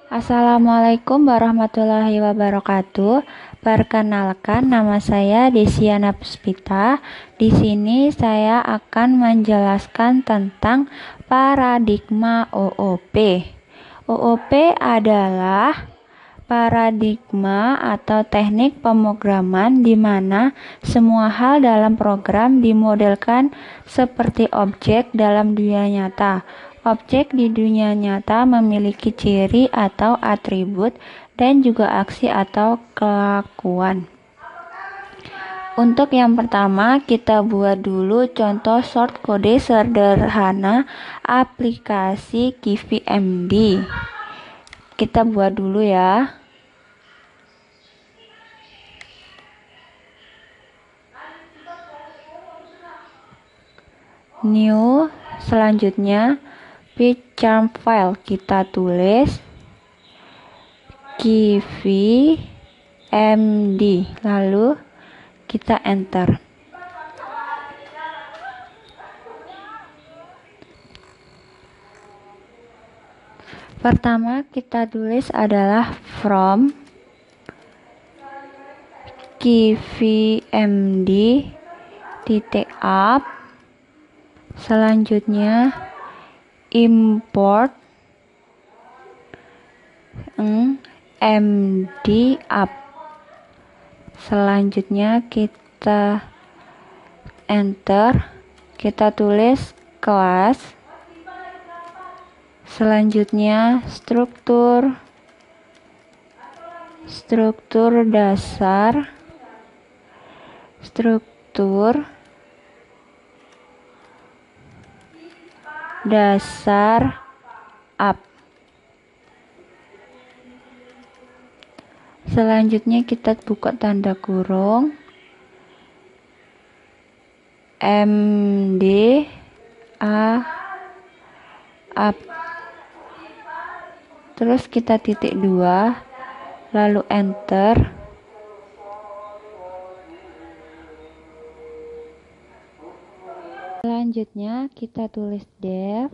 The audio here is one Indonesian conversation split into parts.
Assalamualaikum warahmatullahi wabarakatuh. Perkenalkan, nama saya Desiana Puspita. Di sini saya akan menjelaskan tentang paradigma OOP. OOP adalah paradigma atau teknik pemrograman di mana semua hal dalam program dimodelkan seperti objek dalam dunia nyata. Objek di dunia nyata memiliki ciri atau atribut dan juga aksi atau kelakuan. Untuk yang pertama, kita buat dulu contoh short kode sederhana aplikasi KiviMD. Kita buat dulu ya. New, selanjutnya pcharm file, kita tulis KiviMD, lalu kita enter. Pertama kita tulis adalah from KiviMD .up, selanjutnya import md up, selanjutnya kita enter, kita tulis kelas, selanjutnya struktur dasar, struktur dasar up. Selanjutnya kita buka tanda kurung, md a up, terus kita titik 2, lalu enter. Selanjutnya kita tulis def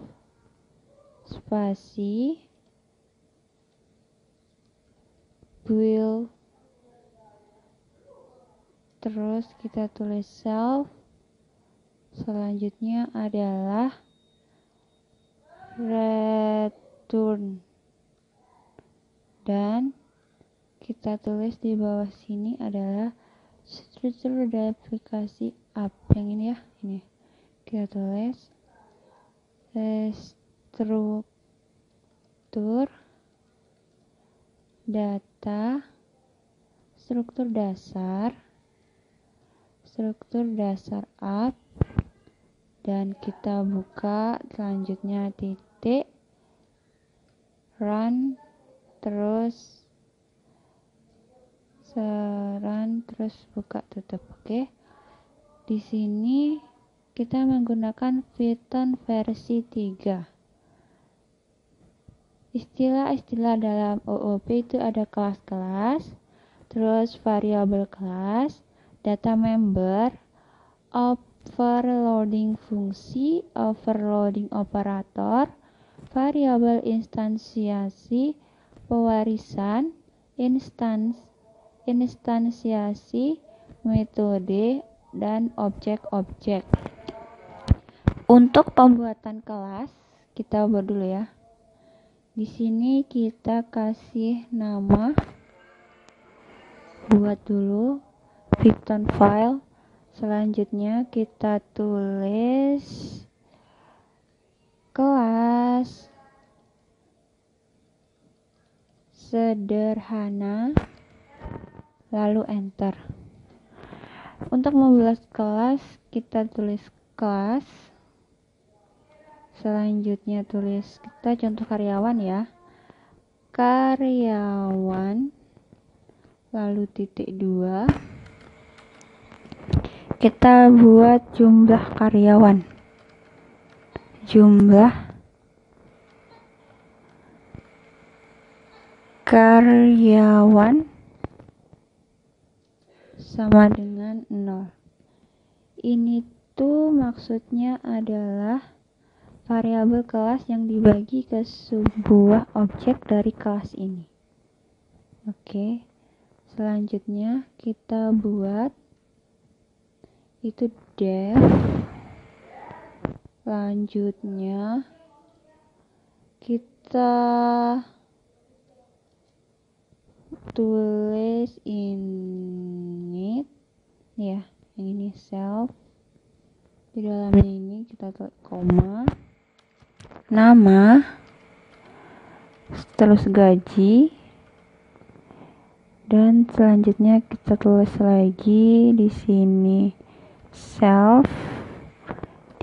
spasi build, terus kita tulis self, selanjutnya adalah return, dan kita tulis di bawah sini adalah struktur dari aplikasi app, yang ini ya, ini kita tulis struktur data, struktur dasar app, dan kita buka, selanjutnya titik, run, terus buka tutup. Oke, di sini kita menggunakan Python versi 3. Istilah-istilah dalam OOP itu ada kelas-kelas, terus variabel kelas, data member, overloading fungsi, overloading operator, variabel instansiasi, pewarisan, instansiasi, metode, dan objek-objek. Untuk pembuatan kelas, kita buat dulu ya. Di sini kita kasih nama, buat dulu Python file, selanjutnya kita tulis kelas sederhana, lalu enter. Untuk membuat kelas, kita tulis kelas, selanjutnya tulis, kita contoh karyawan ya, karyawan, lalu titik 2, kita buat jumlah karyawan, sama dengan 0. Ini tuh maksudnya adalah variabel kelas yang dibagi ke sebuah objek dari kelas ini. Oke, selanjutnya kita buat itu def. Selanjutnya kita tulis init ya, yang ini self. Di dalamnya ini kita tulis koma, nama, terus gaji, dan selanjutnya kita tulis lagi di sini self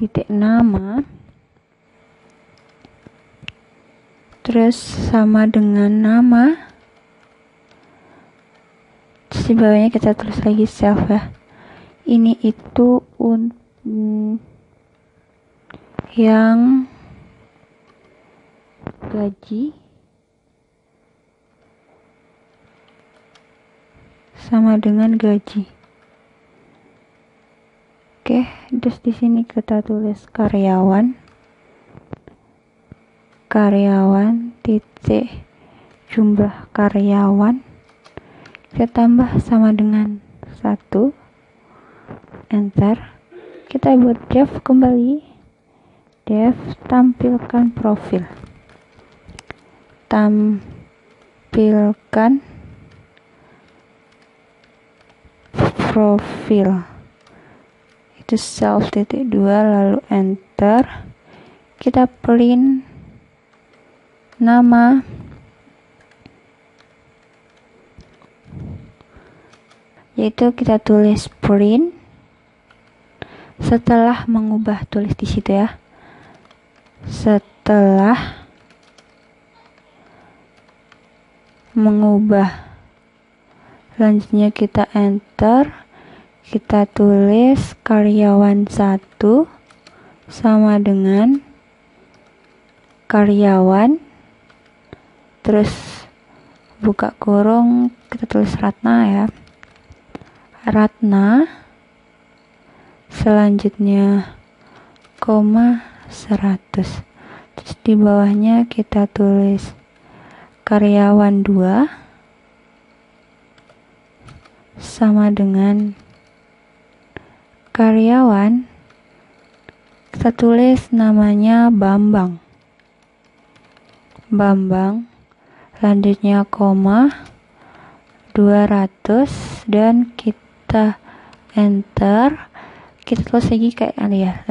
titik nama, terus sama dengan nama, terus di bawahnya kita tulis lagi self ya. Ini itu yang gaji sama dengan gaji. Oke, terus di sini kita tulis karyawan titik jumlah karyawan, kita tambah sama dengan 1, enter. Kita buat def kembali, def tampilkan profil, itu self titik 2, lalu enter. Kita print nama, yaitu kita tulis print setelah mengubah, tulis di situ ya, setelah mengubah. Selanjutnya kita enter, kita tulis karyawan 1 sama dengan karyawan, terus buka kurung, kita tulis Ratna ya, Ratna, selanjutnya koma 100, terus di bawahnya kita tulis karyawan 2 sama dengan karyawan, kita tulis namanya Bambang, selanjutnya koma 200, dan kita enter. Kita tulis lagi kayak ya,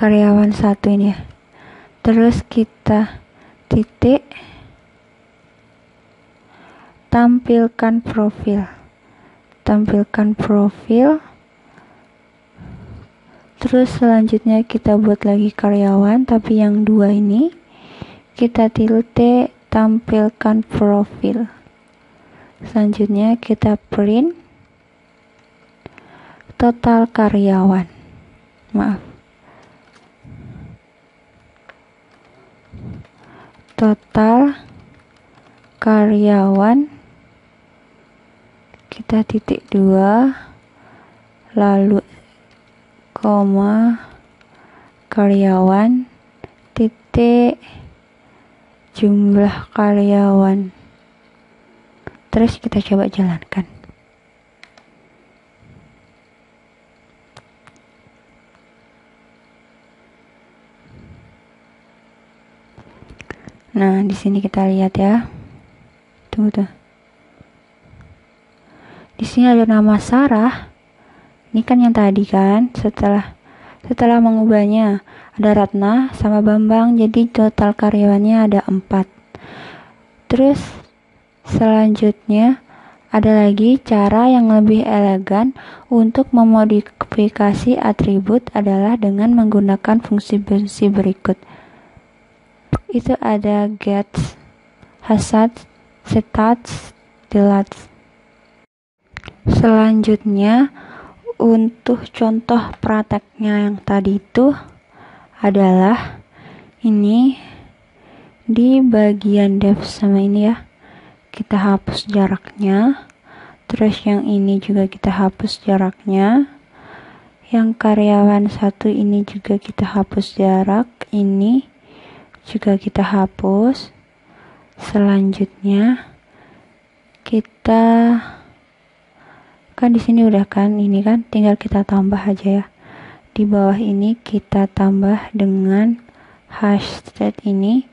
karyawan 1 ini ya, terus kita titik tampilkan profil, terus selanjutnya kita buat lagi karyawan, tapi yang 2 ini kita tilde tampilkan profil. Selanjutnya kita print total karyawan, total karyawan, kita titik 2, lalu koma karyawan titik jumlah karyawan, terus kita coba jalankan. Nah, di sini kita lihat ya. Tunggu tuh. Di sini ada nama Sarah. Ini kan yang tadi kan, setelah mengubahnya ada Ratna sama Bambang, jadi total karyawannya ada 4. Terus selanjutnya ada lagi cara yang lebih elegan untuk memodifikasi atribut adalah dengan menggunakan fungsi berikut. Itu ada get, hasad, stats, delete. Selanjutnya untuk contoh prakteknya yang tadi itu adalah ini di bagian def sama ini ya, kita hapus jaraknya, terus yang ini juga kita hapus jaraknya, Yang karyawan 1 ini juga kita hapus jarak, ini juga kita hapus. Selanjutnya kita kan di sini udah kan, ini kan tinggal kita tambah aja ya. Di bawah ini kita tambah dengan hashtag ini,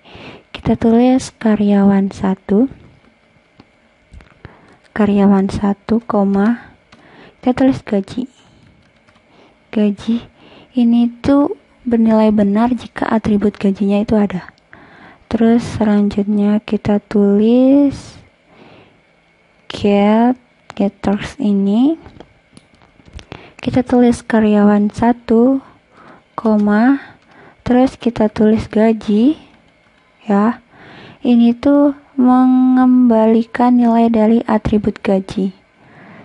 kita tulis karyawan 1, kita tulis gaji. Gaji ini tuh bernilai benar jika atribut gajinya itu ada. Terus selanjutnya kita tulis getters ini, kita tulis karyawan 1, terus kita tulis gaji ya. Ini tuh mengembalikan nilai dari atribut gaji.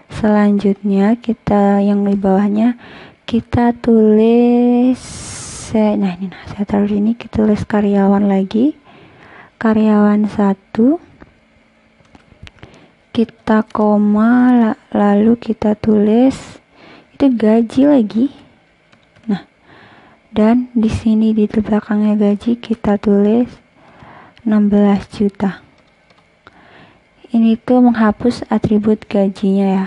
Selanjutnya kita yang di bawahnya kita tulis saya taruh ini, kita tulis karyawan lagi, karyawan 1, kita koma, lalu kita tulis itu gaji lagi. Nah, dan di sini di belakangnya gaji kita tulis 16 juta. Ini tuh menghapus atribut gajinya ya.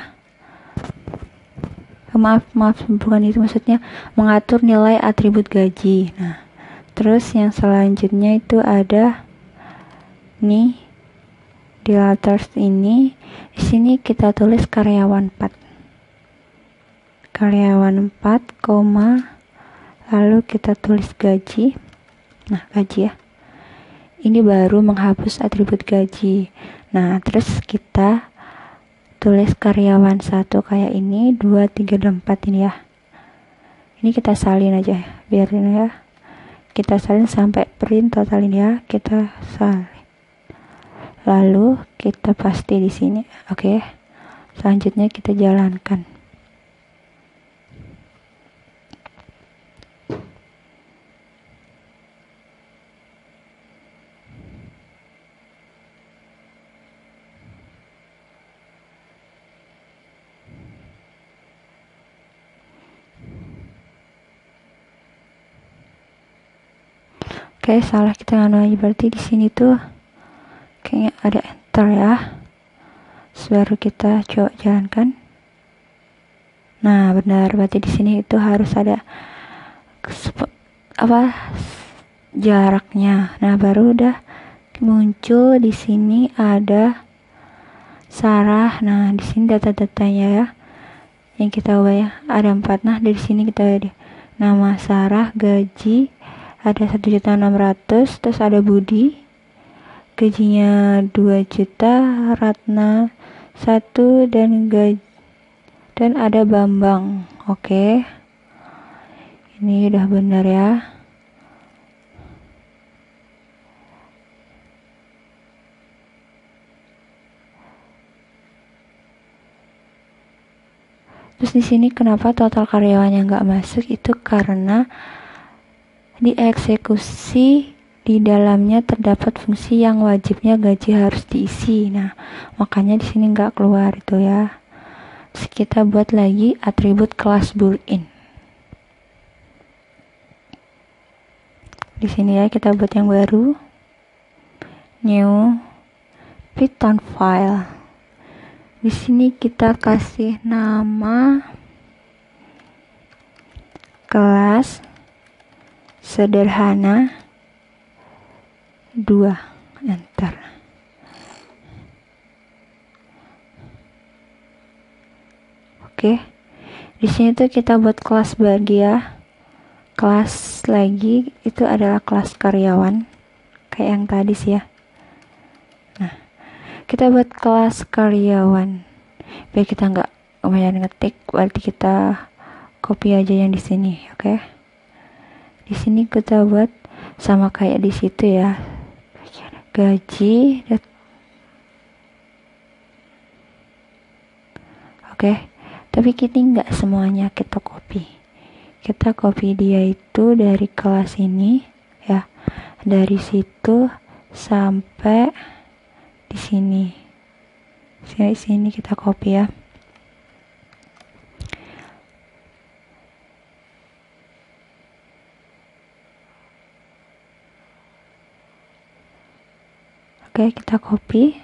Maaf, bukan itu maksudnya, mengatur nilai atribut gaji. Nah, terus yang selanjutnya itu ada nih di letters ini, di sini kita tulis karyawan 4, lalu kita tulis gaji. Nah, gaji ya. Ini baru menghapus atribut gaji. Nah, terus kita tulis karyawan 1 kayak ini, 2, 3, dan 4 ini ya. Ini kita salin aja ya, biarin ya. Kita salin sampai print total ini ya, kita salin. Lalu kita paste di sini. Oke. Selanjutnya kita jalankan. Oke, salah kita lagi, berarti di sini tuh kayaknya ada enter ya. Baru kita coba jalankan. Nah, benar, berarti di sini itu harus ada jaraknya. Nah, baru udah muncul di sini ada Sarah. Nah, di sini data-datanya ya. Yang kita ubah ya, ada 4. Nah, dari sini kita ada nama Sarah, gaji ada 1.600.000, terus ada Budi, gajinya 2 juta, Ratna 1, dan ada Bambang. Oke. Ini udah benar ya. Terus di sini kenapa total karyawannya nggak masuk? Itu karena dieksekusi di dalamnya terdapat fungsi yang wajibnya gaji harus diisi. Nah, makanya di sini nggak keluar itu ya. Terus kita buat lagi atribut kelas boolean. Di sini ya kita buat yang baru, new Python file. Di sini kita kasih nama kelas sederhana 2, enter. Oke. Di sini tuh kita buat kelas bahagia. Kelas lagi itu adalah kelas karyawan kayak yang tadi sih ya. Nah, kita buat kelas karyawan biar kita nggak kebanyakan ngetik, berarti kita copy aja yang di sini. Oke. Di sini kita buat sama kayak di situ ya, gaji. Oke, tapi kita nggak semuanya kita copy. Kita copy dia itu dari kelas ini ya, dari situ sampai di sini. Sini kita copy ya. Oke, kita copy.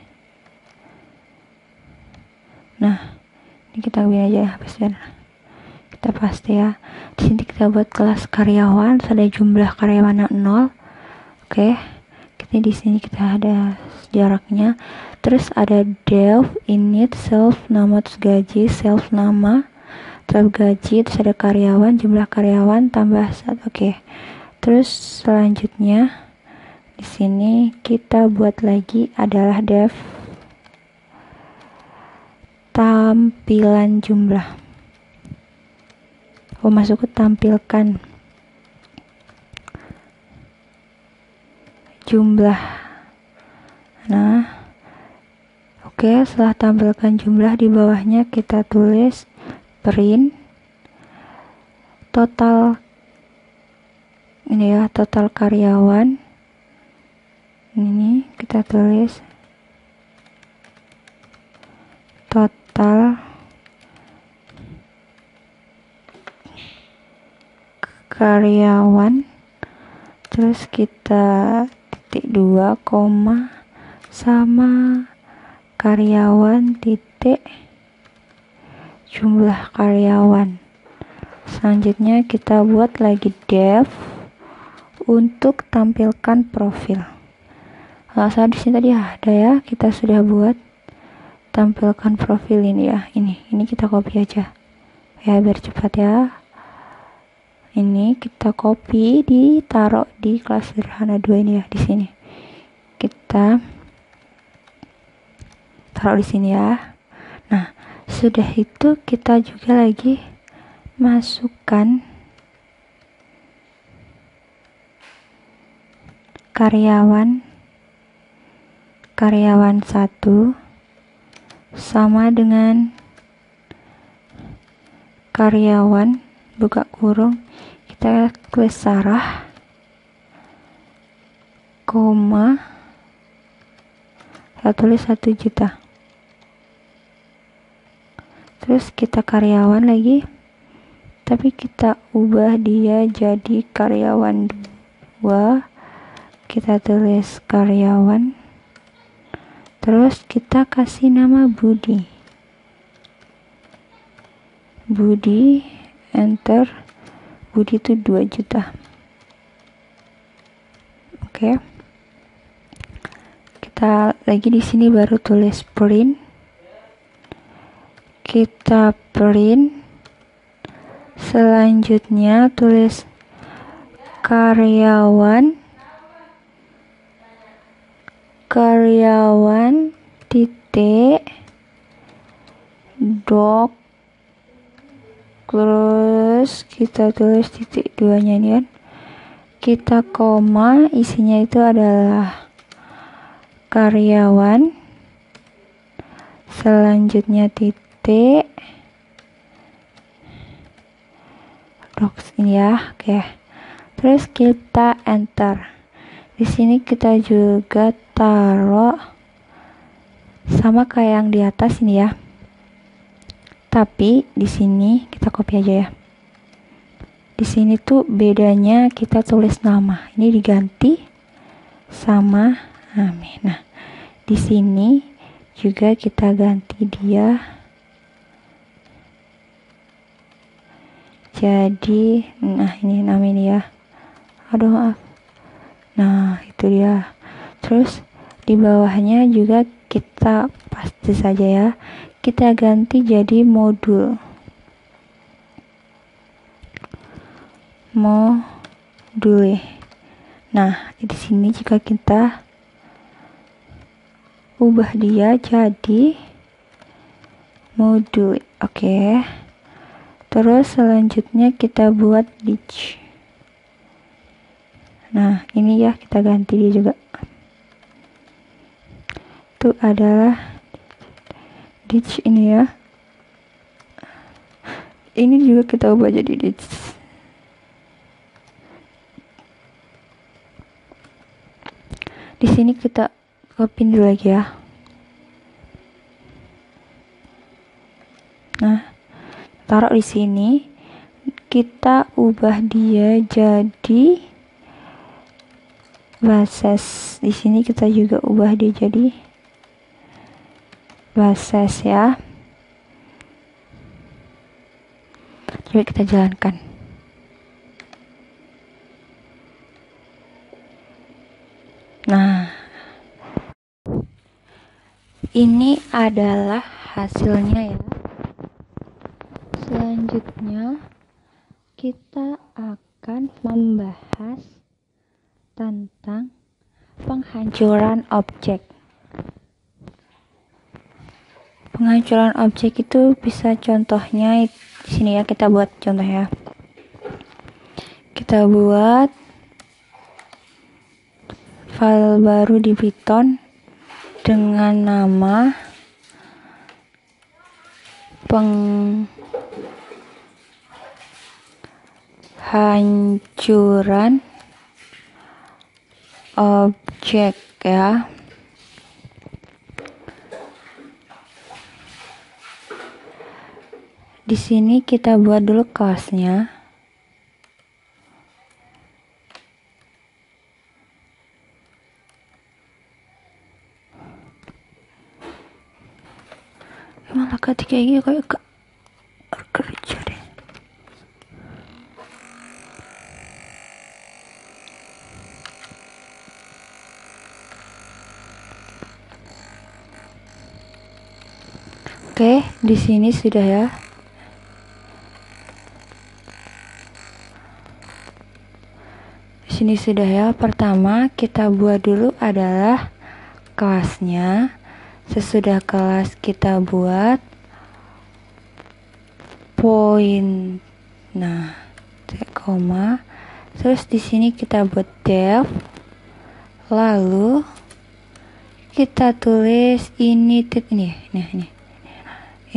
Nah, ini kita bikin aja biar kita pasti ya. Di sini kita buat kelas karyawan, ada jumlah karyawan 0. Oke. Di sini kita ada jaraknya. Terus ada def, init, self, nama, terus gaji, self, nama, terus gaji, terus ada karyawan, jumlah karyawan tambah 1. Oke. Terus selanjutnya di sini kita buat lagi adalah def tampilan jumlah. Masuk ke tampilkan jumlah. Nah, oke, setelah tampilkan jumlah, di bawahnya kita tulis print total. Ini ya, total karyawan. Ini kita tulis total karyawan, terus kita titik 2, sama karyawan titik jumlah karyawan. Selanjutnya kita buat lagi def untuk tampilkan profil. Saat di sini tadi ada ya, kita sudah buat tampilkan profil ini ya. Ini kita copy aja ya biar cepat ya. Ini kita copy, ditaruh di kelas sederhana 2 ini ya, di sini. Kita taruh di sini ya. Nah, sudah itu kita juga lagi masukkan karyawan 1 sama dengan karyawan buka kurung, kita tulis Sarah, kita tulis 1 juta. Terus kita karyawan lagi, tapi kita ubah dia jadi karyawan 2, kita tulis karyawan, terus kita kasih nama Budi, enter. Budi itu 2 juta. Oke. Kita lagi di sini baru tulis print. Kita print. Selanjutnya tulis karyawan titik dok, terus kita tulis titik 2-nya ini kan, kita koma, isinya itu adalah karyawan, selanjutnya titik docs ini ya. Oke, terus kita enter. Di sini kita juga taruh sama kayak yang di atas ini ya, tapi di sini kita copy aja ya. Di sini tuh bedanya kita tulis nama, ini diganti sama Amin. Nah, di sini juga kita ganti dia jadi, nah ini nama ini ya. Aduh maaf. Nah, itu dia. Terus di bawahnya juga kita pasti saja ya, kita ganti jadi modul. Nah, di sini jika kita ubah dia jadi modul. Oke. Terus selanjutnya kita buat ditch. Nah, ini ya kita ganti dia juga. Itu adalah ditch ini ya. Ini juga kita ubah jadi ditch. Di sini kita copy dulu lagi ya. Nah, taruh di sini, kita ubah dia jadi bases. Di sini kita juga ubah dia jadi bases ya. Coba kita jalankan. Nah, ini adalah hasilnya ya. Selanjutnya kita akan membahas tentang penghancuran objek. Penghancuran objek itu bisa contohnya di sini ya, kita buat contoh ya. Kita buat file baru di Python dengan nama penghancuran objek ya. Di sini kita buat dulu kelasnya. Malah ketika ini kayak kerja deh. Oke, di sini sudah ya. Ini sudah ya. Pertama kita buat dulu adalah kelasnya. Sesudah kelas kita buat point, nah koma, terus di sini kita buat def, lalu kita tulis initiate ini, nah ini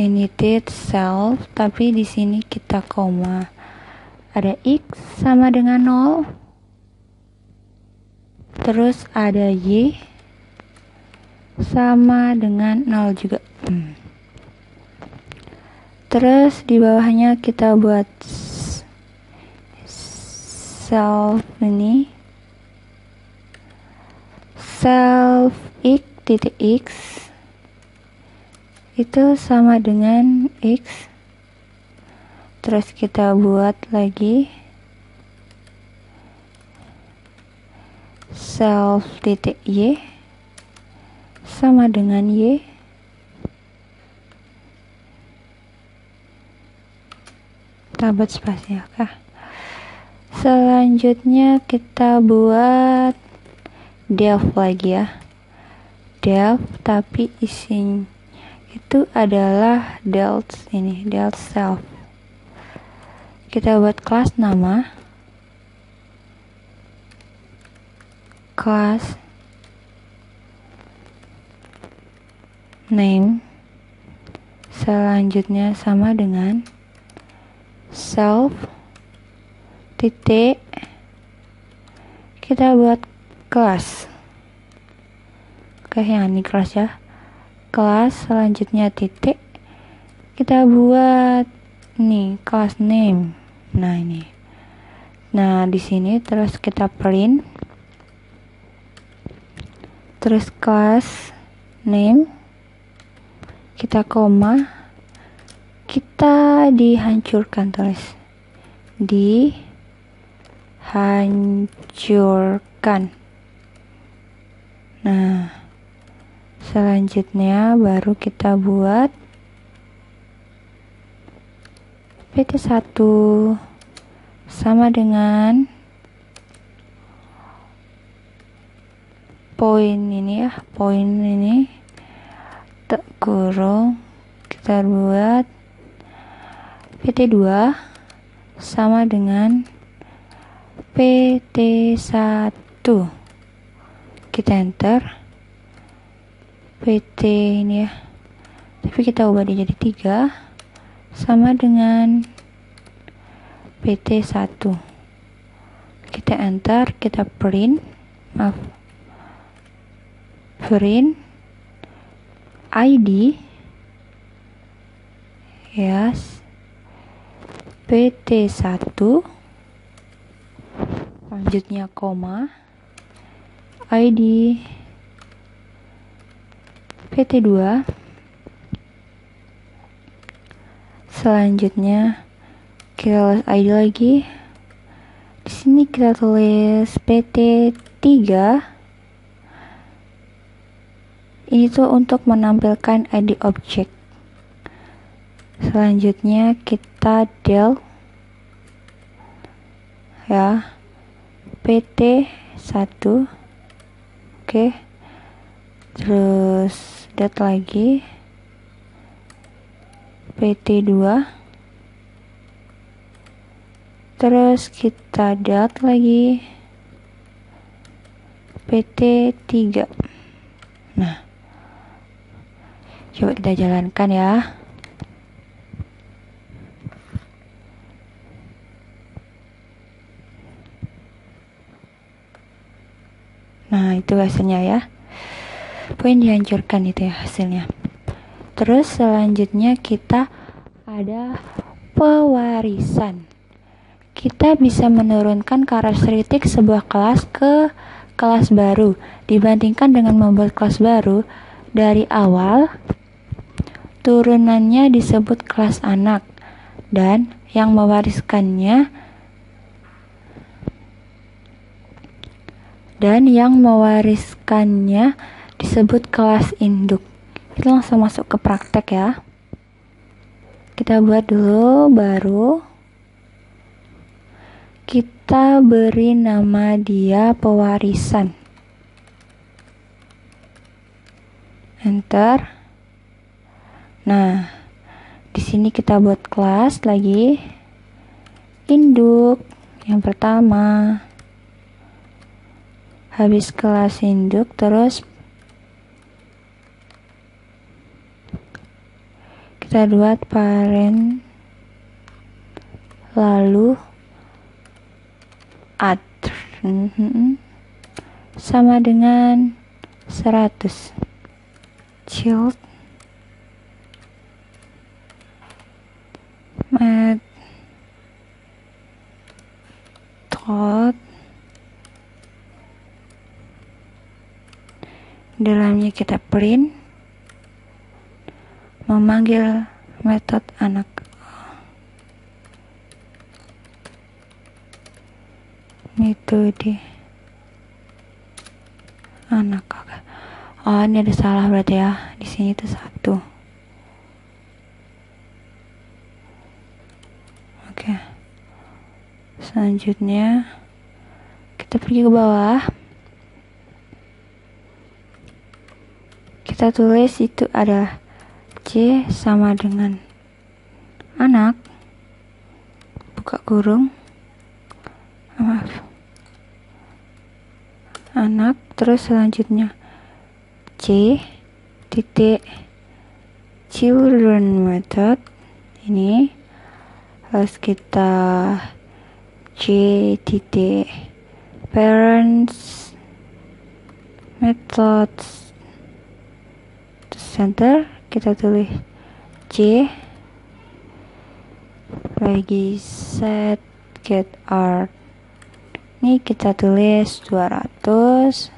initiate self, tapi di sini kita koma, ada x sama dengan 0. Terus ada y sama dengan 0 juga. Terus di bawahnya kita buat self ini. Self x titik x itu sama dengan x. Terus kita buat lagi self titik y sama dengan y. Kita buat spasi ya kah. Selanjutnya kita buat def lagi ya, def tapi isinya itu adalah delt ini, delt self. Kita buat kelas nama, kelas name, selanjutnya sama dengan self titik, kita buat kelas. Oke, yang ini kelas ya, kelas, selanjutnya titik, kita buat nih kelas name. Nah ini, nah di sini terus kita print, terus kelas name, kita koma, kita dihancurkan, tulis dihancurkan. Nah selanjutnya baru kita buat pt1 sama dengan poin ini ya, poin ini kurung, kita buat pt2 sama dengan pt1, kita enter pt ini ya, tapi kita ubah dia jadi 3 sama dengan pt1, kita enter, kita print ID yes pt1, selanjutnya koma, ID PT2. Selanjutnya kita tulis ID lagi. Di sini kita tulis PT3. Ini tuh untuk menampilkan ID objek. Selanjutnya kita del ya, PT1. Oke. Terus dat lagi PT2. Terus kita dat lagi PT3. Nah, coba kita jalankan ya. Nah, itu hasilnya ya. Poin dihancurkan itu ya hasilnya. Terus selanjutnya kita ada pewarisan. Kita bisa menurunkan karakteristik sebuah kelas ke kelas baru dibandingkan dengan membuat kelas baru dari awal. Turunannya disebut kelas anak dan yang mewariskannya disebut kelas induk. Kita langsung masuk ke praktek ya. Kita buat dulu, baru kita beri nama dia pewarisan. Enter. Nah, di sini kita buat kelas lagi induk yang pertama. Habis kelas induk, terus kita buat parent, lalu add sama dengan 100. Child method dalamnya kita print memanggil metode anak. Metode anak. Oh, ini ada salah berarti ya. Di sini itu 1. Oke. Selanjutnya kita pergi ke bawah. Kita tulis itu ada C sama dengan anak, buka kurung, maaf, anak. Terus selanjutnya C titik children method ini, harus kita C titik parents methods center, kita tulis C lagi set get art, ini kita tulis 200.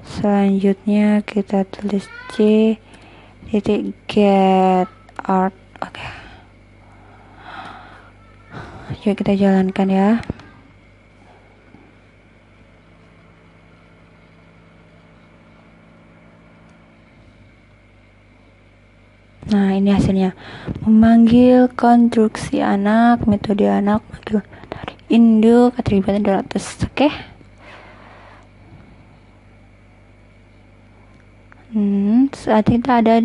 Selanjutnya kita tulis C titik get art. Oke. Yuk kita jalankan ya. Nah, ini hasilnya. Memanggil konstruksi anak, metode anak, manggil induk, atribut 200. Oke. Saat kita ada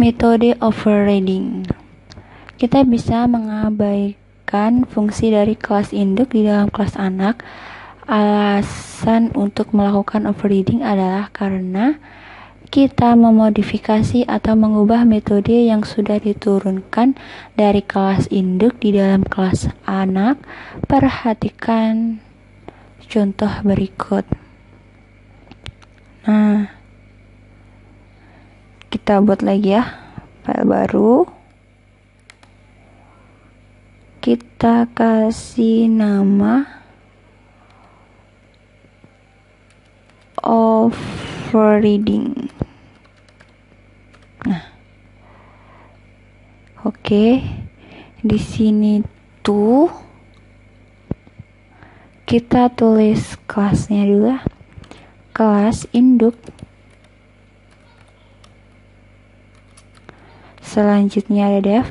metode overriding. Kita bisa mengabaikan fungsi dari kelas induk di dalam kelas anak. Alasan untuk melakukan overriding adalah karena kita memodifikasi atau mengubah metode yang sudah diturunkan dari kelas induk di dalam kelas anak. Perhatikan contoh berikut. Nah, kita buat lagi ya, file baru. Kita kasih nama overriding. Nah, oke. Di sini tuh kita tulis kelasnya dulu ya. Kelas induk. Selanjutnya ada def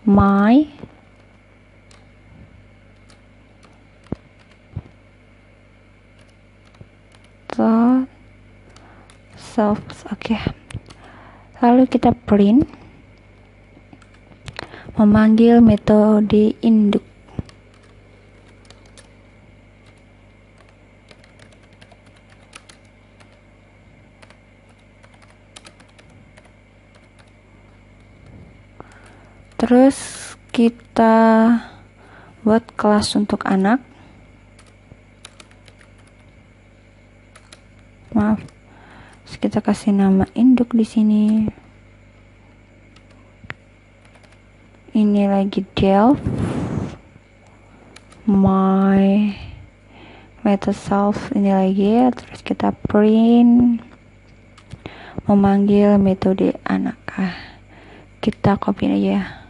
my self. Oke. Lalu kita print memanggil metode induk. Terus kita buat kelas untuk anak. Maaf. Terus kita kasih nama induk di sini. Ini lagi def my method self, ini lagi. Terus kita print memanggil metode anak. Kita copy aja.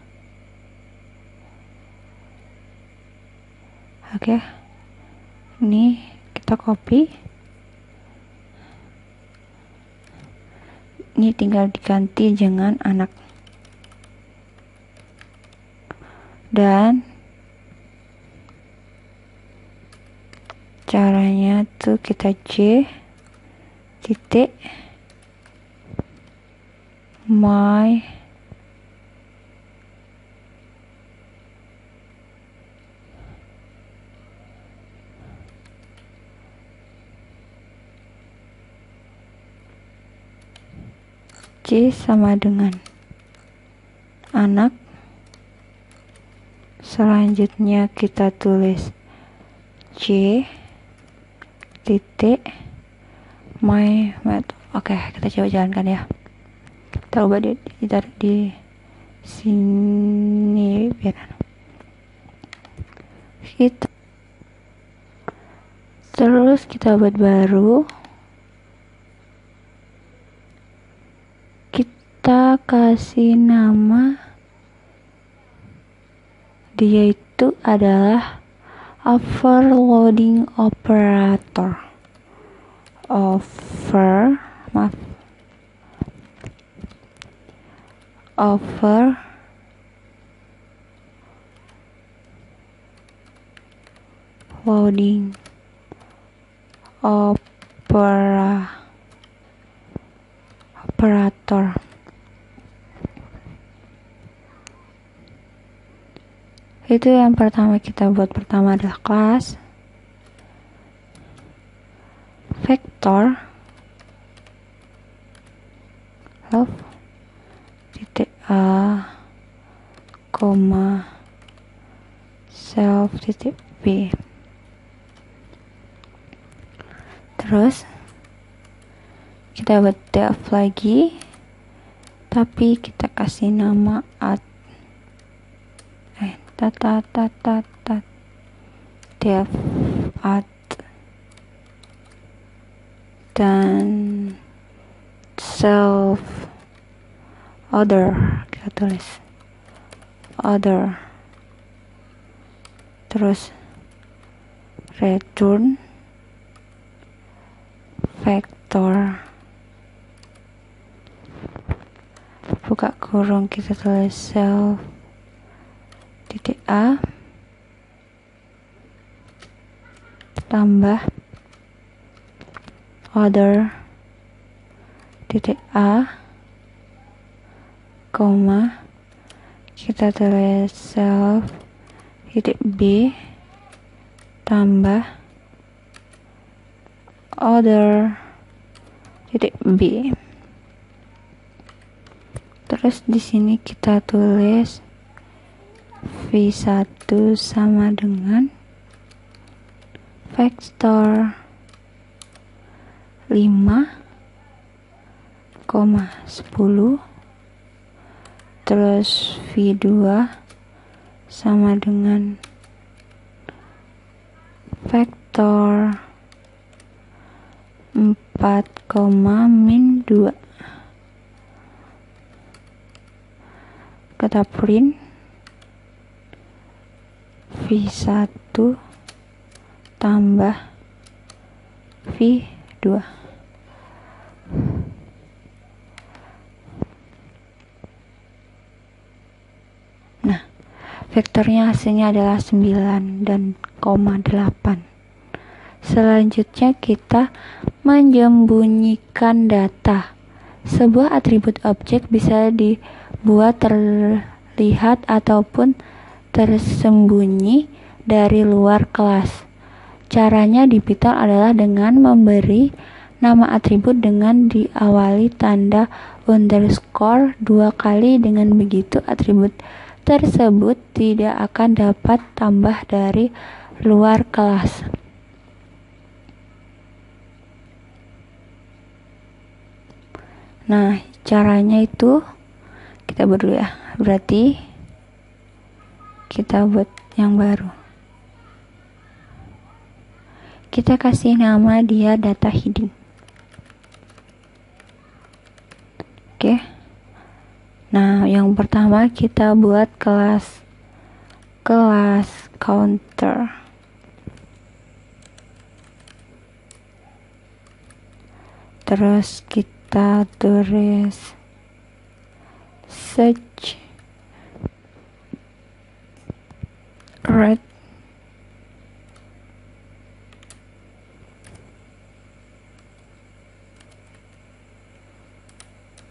Oke. Ini kita copy. Ini tinggal diganti dengan anak. Dan caranya tuh kita titik my sama dengan anak. Selanjutnya kita tulis titik my method. Oke, kita coba jalankan ya. Coba ditaruh di sini biar kita. Terus kita buat baru. Kita kasih nama, dia itu adalah overloading operator. Overloading operator. Itu yang pertama kita buat. Pertama adalah kelas vektor love titik a, self titik b. Terus kita buat def lagi, tapi kita kasih nama def dan self other, kita tulis other. Terus return vektor, buka kurung, kita tulis self titik a tambah other titik a, koma, kita tulis self titik b tambah other titik b. Terus di sini kita tulis V1 sama dengan vektor 5,10, terus V2 sama dengan vektor 4,-2. Kita print V1 tambah V2. Nah, vektornya hasilnya adalah 9 dan 8. Selanjutnya kita menyembunyikan data. Sebuah atribut objek bisa dibuat terlihat ataupun tersembunyi dari luar kelas. Caranya di Python adalah dengan memberi nama atribut dengan diawali tanda underscore 2 kali. Dengan begitu atribut tersebut tidak akan dapat tambah dari luar kelas. Nah, caranya itu kita buat dulu ya. Berarti kita buat yang baru. Kita kasih nama dia data heading. Oke. Nah, yang pertama kita buat kelas counter. Terus kita tulis search rate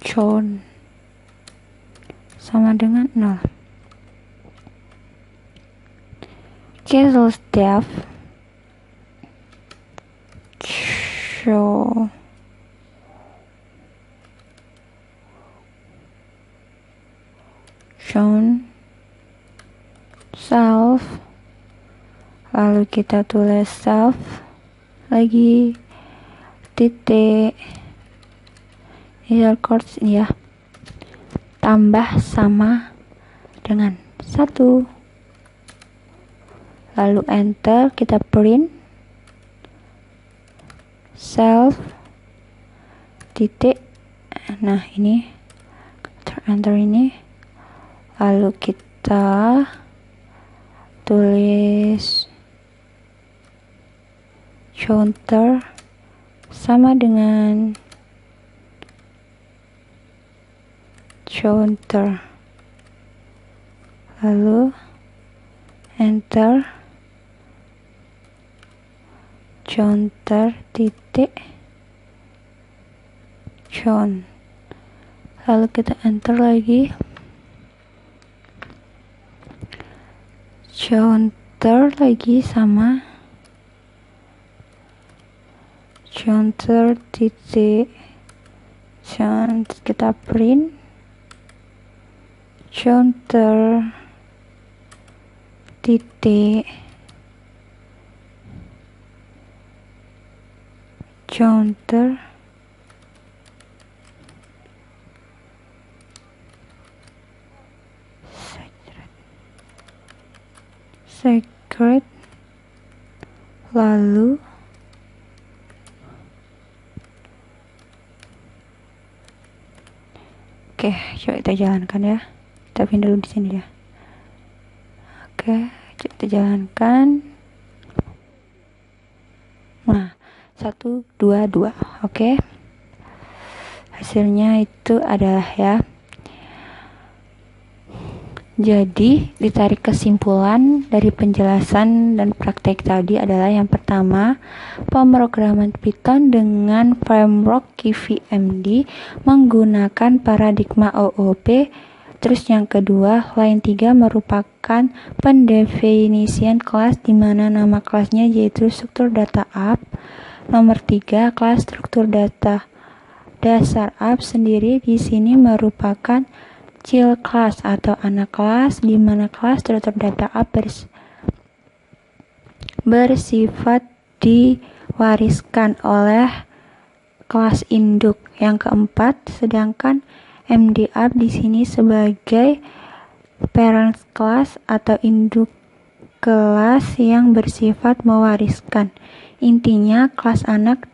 count sama dengan 0. Terus depth show self, lalu kita tulis self lagi titik quotes ya, tambah sama dengan 1, lalu enter, kita print self titik. Nah, ini enter ini, lalu kita tulis counter sama dengan counter, lalu enter counter titik count, lalu kita enter lagi counter lagi sama counter titik count, kita print counter titik counter secret, lalu oke, coba kita jalankan ya. Kita pindah dulu di sini ya. Oke, kita jalankan. Nah, 1, 2, 2. Oke. Hasilnya itu adalah ya. Jadi, ditarik kesimpulan dari penjelasan dan praktek tadi adalah yang pertama, pemrograman Python dengan framework KVMD menggunakan paradigma OOP. Terus yang kedua, line 3 merupakan pendefinisian kelas di mana nama kelasnya yaitu struktur data app. Nomor 3, kelas struktur data dasar app sendiri di sini merupakan child class atau anak kelas, di mana kelas struktur data app bersifat diwariskan oleh kelas induk. Yang keempat, sedangkan MD app di sini sebagai parent class atau induk kelas yang bersifat mewariskan. Intinya kelas anak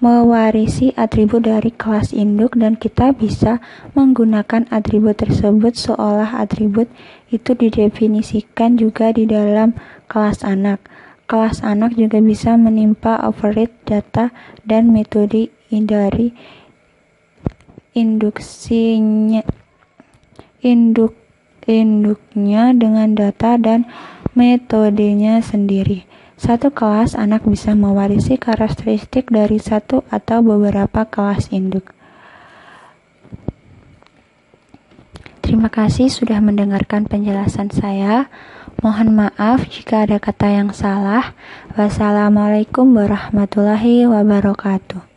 mewarisi atribut dari kelas induk, dan kita bisa menggunakan atribut tersebut seolah atribut itu didefinisikan juga di dalam kelas anak. Kelas anak juga bisa menimpa override data dan metode dari induknya dengan data dan metodenya sendiri. Satu kelas anak bisa mewarisi karakteristik dari satu atau beberapa kelas induk. Terima kasih sudah mendengarkan penjelasan saya. Mohon maaf jika ada kata yang salah. Wassalamualaikum warahmatullahi wabarakatuh.